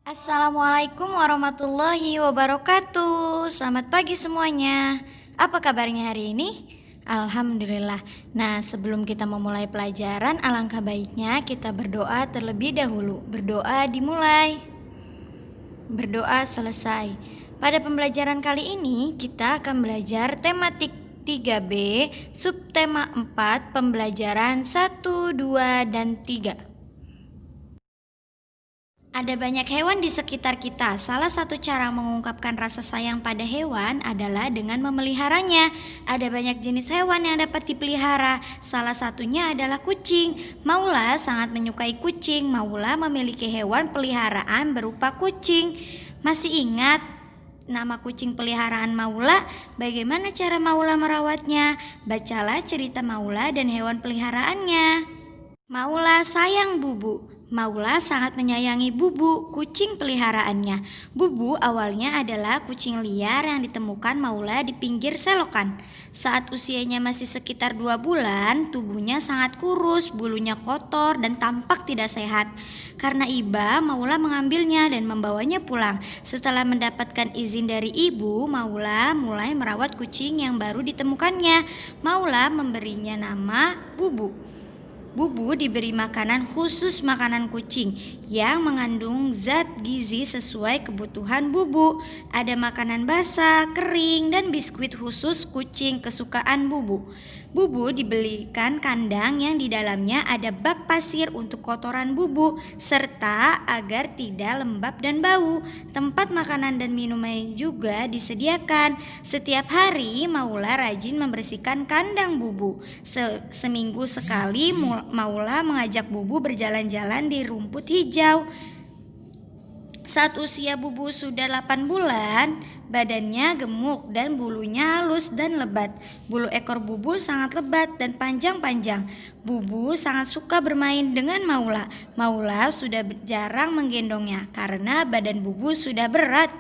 Assalamualaikum warahmatullahi wabarakatuh. Selamat pagi semuanya. Apa kabarnya hari ini? Alhamdulillah. Nah, sebelum kita memulai pelajaran, alangkah baiknya kita berdoa terlebih dahulu. Berdoa dimulai, berdoa selesai. Pada pembelajaran kali ini, kita akan belajar tematik 3B, subtema 4, pembelajaran 1, 2, dan 3. Ada banyak hewan di sekitar kita. Salah satu cara mengungkapkan rasa sayang pada hewan adalah dengan memeliharanya. Ada banyak jenis hewan yang dapat dipelihara. Salah satunya adalah kucing. Maula sangat menyukai kucing. Maula memiliki hewan peliharaan berupa kucing. Masih ingat nama kucing peliharaan Maula? Bagaimana cara Maula merawatnya? Bacalah cerita Maula dan hewan peliharaannya. Maula sayang Bubu. Maula sangat menyayangi Bubu, kucing peliharaannya. Bubu awalnya adalah kucing liar yang ditemukan Maula di pinggir selokan. Saat usianya masih sekitar 2 bulan, tubuhnya sangat kurus, bulunya kotor dan tampak tidak sehat. Karena iba, Maula mengambilnya dan membawanya pulang. Setelah mendapatkan izin dari ibu, Maula mulai merawat kucing yang baru ditemukannya. Maula memberinya nama Bubu. Bubu diberi makanan khusus makanan kucing yang mengandung zat gizi sesuai kebutuhan Bubu. Ada makanan basah, kering, dan biskuit khusus kucing kesukaan Bubu. Bubu dibelikan kandang yang di dalamnya ada bak pasir untuk kotoran Bubu, serta agar tidak lembab dan bau. Tempat makanan dan minuman juga disediakan. Setiap hari Maula rajin membersihkan kandang Bubu. Seminggu sekali Maula mengajak Bubu berjalan-jalan di rumput hijau. Saat usia Bubu sudah 8 bulan, badannya gemuk dan bulunya halus dan lebat. Bulu ekor Bubu sangat lebat dan panjang-panjang. Bubu sangat suka bermain dengan Maula. Maula sudah jarang menggendongnya karena badan Bubu sudah berat.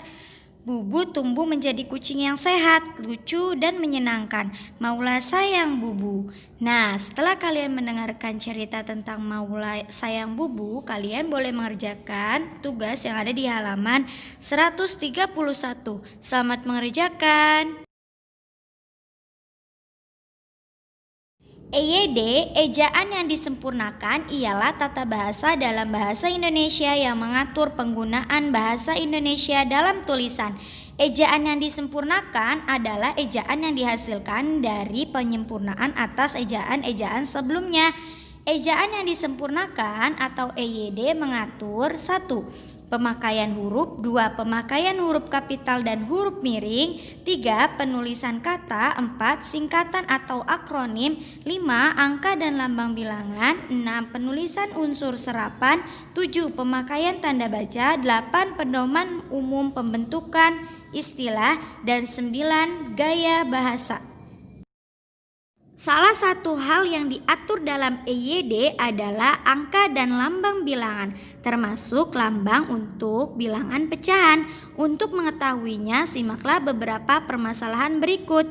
Bubu tumbuh menjadi kucing yang sehat, lucu, dan menyenangkan. Maula sayang Bubu. Nah, setelah kalian mendengarkan cerita tentang Maula sayang Bubu, kalian boleh mengerjakan tugas yang ada di halaman 131. Selamat mengerjakan. EYD, ejaan yang disempurnakan ialah tata bahasa dalam bahasa Indonesia yang mengatur penggunaan bahasa Indonesia dalam tulisan. Ejaan yang disempurnakan adalah ejaan yang dihasilkan dari penyempurnaan atas ejaan-ejaan sebelumnya. Ejaan yang disempurnakan atau EYD mengatur 1. Pemakaian huruf, 2. Pemakaian huruf kapital dan huruf miring, 3. Penulisan kata, 4. Singkatan atau akronim, 5. Angka dan lambang bilangan, 6. Penulisan unsur serapan, 7. Pemakaian tanda baca, 8. Pedoman umum pembentukan istilah, dan 9. Gaya bahasa. Salah satu hal yang diatur dalam EYD adalah angka dan lambang bilangan, termasuk lambang untuk bilangan pecahan. Untuk mengetahuinya, simaklah beberapa permasalahan berikut.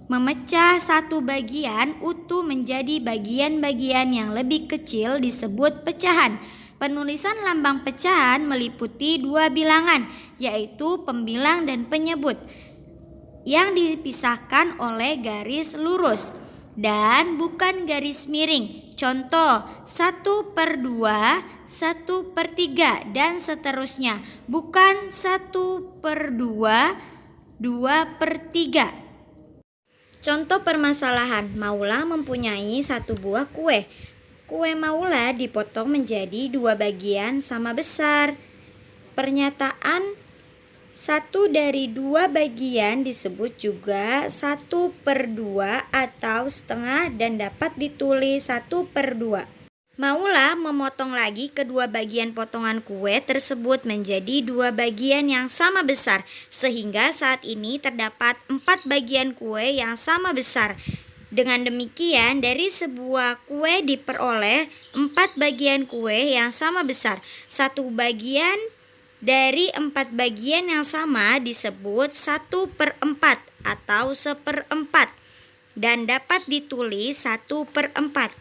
Memecah satu bagian utuh menjadi bagian-bagian yang lebih kecil disebut pecahan. Penulisan lambang pecahan meliputi 2 bilangan, yaitu pembilang dan penyebut, yang dipisahkan oleh garis lurus dan bukan garis miring. Contoh 1/2, 1/3, dan seterusnya. Bukan 1/2, 2/3. Contoh permasalahan, Maula mempunyai 1 buah kue. Kue Maula dipotong menjadi 2 bagian sama besar. Pernyataan 1 dari 2 bagian disebut juga 1/2 atau setengah dan dapat ditulis 1/2. Maula memotong lagi kedua bagian potongan kue tersebut menjadi 2 bagian yang sama besar, sehingga saat ini terdapat 4 bagian kue yang sama besar. Dengan demikian, dari sebuah kue diperoleh 4 bagian kue yang sama besar. 1 bagian dari 4 bagian yang sama disebut 1/4 atau 1/4 dan dapat ditulis 1/4.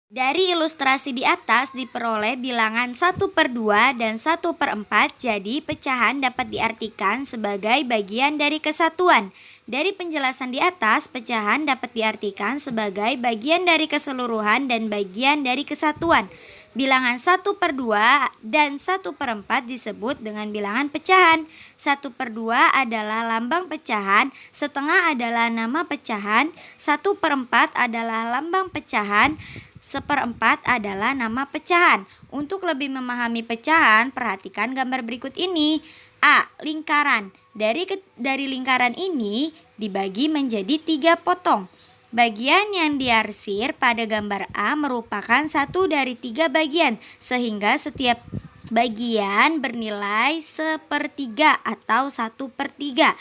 Dari ilustrasi di atas diperoleh bilangan 1/2 dan 1/4, jadi pecahan dapat diartikan sebagai bagian dari kesatuan. Dari penjelasan di atas, pecahan dapat diartikan sebagai bagian dari keseluruhan dan bagian dari kesatuan. Bilangan 1/2 dan 1/4 disebut dengan bilangan pecahan. 1/2 adalah lambang pecahan, setengah adalah nama pecahan, 1/4 adalah lambang pecahan, 1/4 adalah nama pecahan. Untuk lebih memahami pecahan, perhatikan gambar berikut ini. A. Lingkaran. Dari lingkaran ini dibagi menjadi 3 potong. Bagian yang diarsir pada gambar A merupakan satu dari 3 bagian, sehingga setiap bagian bernilai 1/3 atau 1/3.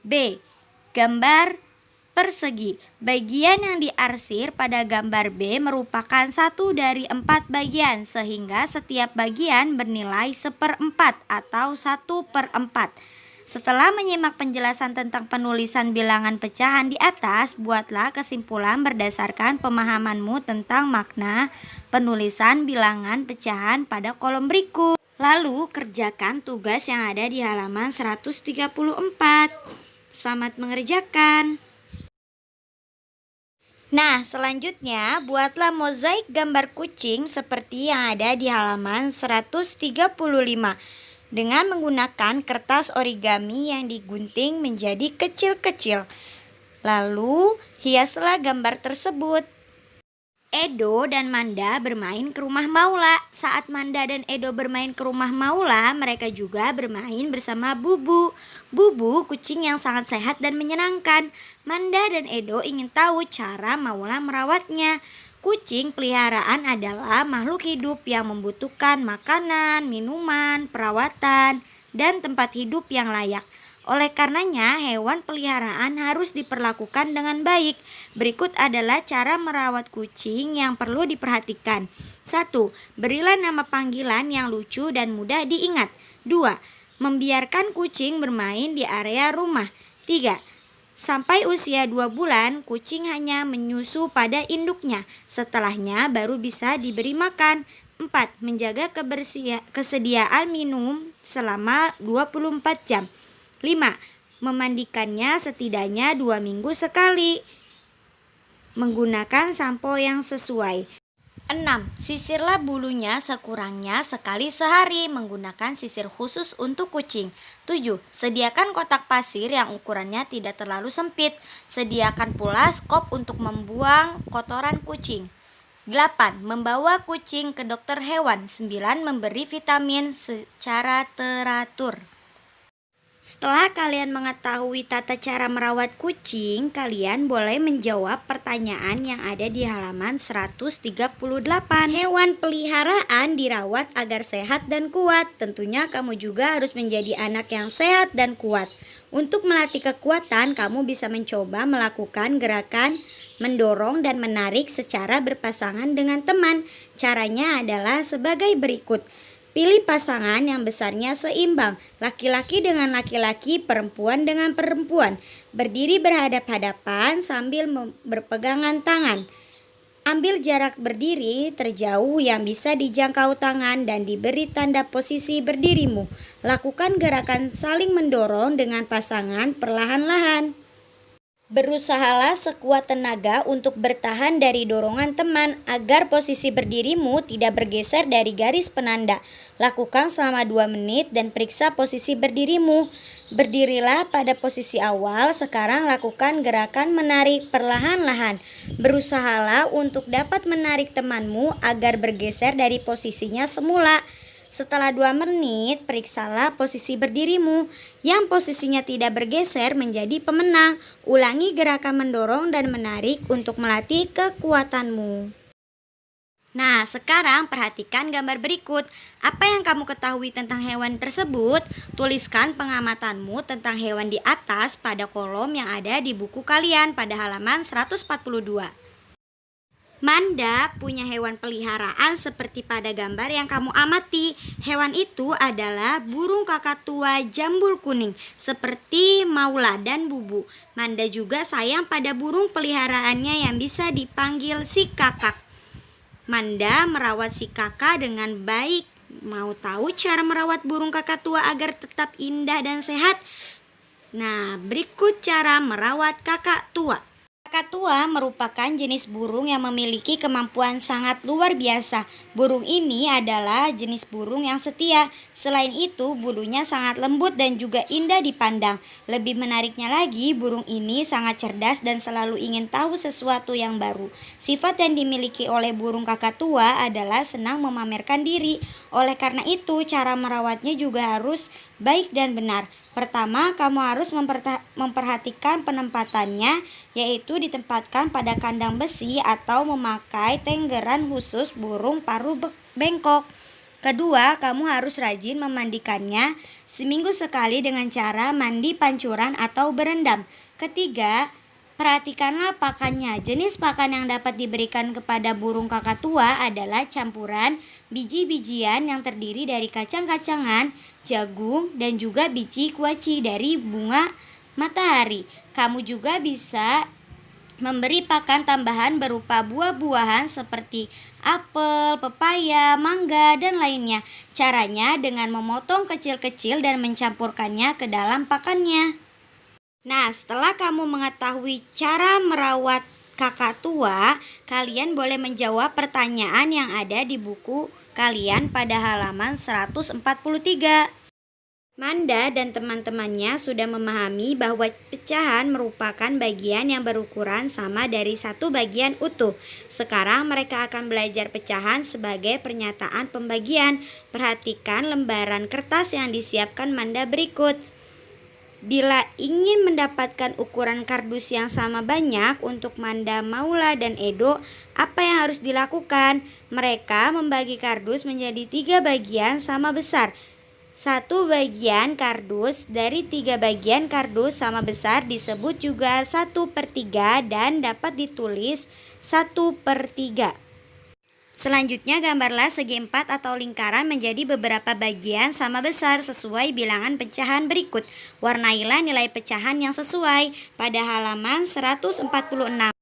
B. Gambar persegi. Bagian yang diarsir pada gambar B merupakan satu dari 4 bagian, sehingga setiap bagian bernilai 1/4 atau 1/4. Setelah menyimak penjelasan tentang penulisan bilangan pecahan di atas, buatlah kesimpulan berdasarkan pemahamanmu tentang makna penulisan bilangan pecahan pada kolom berikut. Lalu kerjakan tugas yang ada di halaman 134. Selamat mengerjakan. Nah, selanjutnya buatlah mozaik gambar kucing seperti yang ada di halaman 135 dengan menggunakan kertas origami yang digunting menjadi kecil-kecil. Lalu, hiaslah gambar tersebut. Edo dan Manda bermain ke rumah Maula. Saat Manda dan Edo bermain ke rumah Maula, mereka juga bermain bersama Bubu. Bubu, kucing yang sangat sehat dan menyenangkan. Manda dan Edo ingin tahu cara Maula merawatnya. Kucing peliharaan adalah makhluk hidup yang membutuhkan makanan, minuman, perawatan, dan tempat hidup yang layak. Oleh karenanya, hewan peliharaan harus diperlakukan dengan baik. Berikut adalah cara merawat kucing yang perlu diperhatikan. 1. Berilah nama panggilan yang lucu dan mudah diingat. 2. Membiarkan kucing bermain di area rumah. 3. Sampai usia 2 bulan, kucing hanya menyusu pada induknya. Setelahnya baru bisa diberi makan. 4. Menjaga kesediaan minum selama 24 jam. 5. Memandikannya setidaknya 2 minggu sekali menggunakan sampo yang sesuai. 6. Sisirlah bulunya sekurangnya sekali sehari menggunakan sisir khusus untuk kucing. 7. Sediakan kotak pasir yang ukurannya tidak terlalu sempit. Sediakan pula skop untuk membuang kotoran kucing. 8. Membawa kucing ke dokter hewan. 9. Memberi vitamin secara teratur. Setelah kalian mengetahui tata cara merawat kucing, kalian boleh menjawab pertanyaan yang ada di halaman 138. Hewan peliharaan dirawat agar sehat dan kuat. Tentunya kamu juga harus menjadi anak yang sehat dan kuat. Untuk melatih kekuatan, kamu bisa mencoba melakukan gerakan mendorong dan menarik secara berpasangan dengan teman. Caranya adalah sebagai berikut. Pilih pasangan yang besarnya seimbang, laki-laki dengan laki-laki, perempuan dengan perempuan. Berdiri berhadap-hadapan sambil berpegangan tangan. Ambil jarak berdiri terjauh yang bisa dijangkau tangan dan diberi tanda posisi berdirimu. Lakukan gerakan saling mendorong dengan pasangan perlahan-lahan. Berusahalah sekuat tenaga untuk bertahan dari dorongan teman agar posisi berdirimu tidak bergeser dari garis penanda. Lakukan selama 2 menit dan periksa posisi berdirimu. Berdirilah pada posisi awal, sekarang lakukan gerakan menarik perlahan-lahan. Berusahalah untuk dapat menarik temanmu agar bergeser dari posisinya semula. Setelah 2 menit, periksalah posisi berdirimu. Yang posisinya tidak bergeser menjadi pemenang. Ulangi gerakan mendorong dan menarik untuk melatih kekuatanmu. Nah, sekarang perhatikan gambar berikut. Apa yang kamu ketahui tentang hewan tersebut? Tuliskan pengamatanmu tentang hewan di atas pada kolom yang ada di buku kalian pada halaman 142. Manda punya hewan peliharaan seperti pada gambar yang kamu amati. Hewan itu adalah burung kakatua jambul kuning, seperti Maula dan Bubu. Manda juga sayang pada burung peliharaannya yang bisa dipanggil si kakak. Manda merawat si kakak dengan baik. Mau tahu cara merawat burung kakak tua agar tetap indah dan sehat? Nah, berikut cara merawat kakak tua. Kakak tua merupakan jenis burung yang memiliki kemampuan sangat luar biasa. Burung ini adalah jenis burung yang setia. Selain itu, bulunya sangat lembut dan juga indah dipandang. Lebih menariknya lagi, burung ini sangat cerdas dan selalu ingin tahu sesuatu yang baru. Sifat yang dimiliki oleh burung kakak tua adalah senang memamerkan diri. Oleh karena itu, cara merawatnya juga harus baik dan benar. Pertama, kamu harus memperhatikan penempatannya, yaitu ditempatkan pada kandang besi atau memakai tenggeran khusus burung paruh bengkok. Kedua, kamu harus rajin memandikannya seminggu sekali dengan cara mandi pancuran atau berendam. Ketiga, perhatikanlah pakannya. Jenis pakan yang dapat diberikan kepada burung kakak tua adalah campuran biji-bijian yang terdiri dari kacang-kacangan, jagung, dan juga biji kuaci dari bunga matahari. Kamu juga bisa memberi pakan tambahan berupa buah-buahan seperti apel, pepaya, mangga, dan lainnya. Caranya dengan memotong kecil-kecil dan mencampurkannya ke dalam pakannya. Nah, setelah kamu mengetahui cara merawat kakak tua, kalian boleh menjawab pertanyaan yang ada di buku kalian pada halaman 143. Manda dan teman-temannya sudah memahami bahwa pecahan merupakan bagian yang berukuran sama dari satu bagian utuh. Sekarang mereka akan belajar pecahan sebagai pernyataan pembagian. Perhatikan lembaran kertas yang disiapkan Manda berikut. Bila ingin mendapatkan ukuran kardus yang sama banyak untuk Manda, Maula, dan Edo, apa yang harus dilakukan? Mereka membagi kardus menjadi 3 bagian sama besar. 1 bagian kardus dari 3 bagian kardus sama besar disebut juga 1/3 dan dapat ditulis 1/3. Selanjutnya gambarlah segi 4 atau lingkaran menjadi beberapa bagian sama besar sesuai bilangan pecahan berikut. Warnailah nilai pecahan yang sesuai pada halaman 146.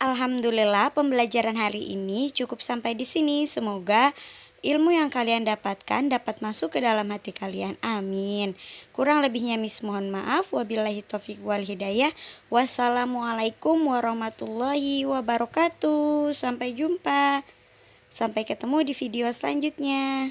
Alhamdulillah, pembelajaran hari ini cukup sampai di sini. Semoga ilmu yang kalian dapatkan dapat masuk ke dalam hati kalian. Amin. Kurang lebihnya mis mohon maaf. Wabillahi taufiq wal hidayah. Wassalamualaikum warahmatullahi wabarakatuh. Sampai jumpa. Sampai ketemu di video selanjutnya.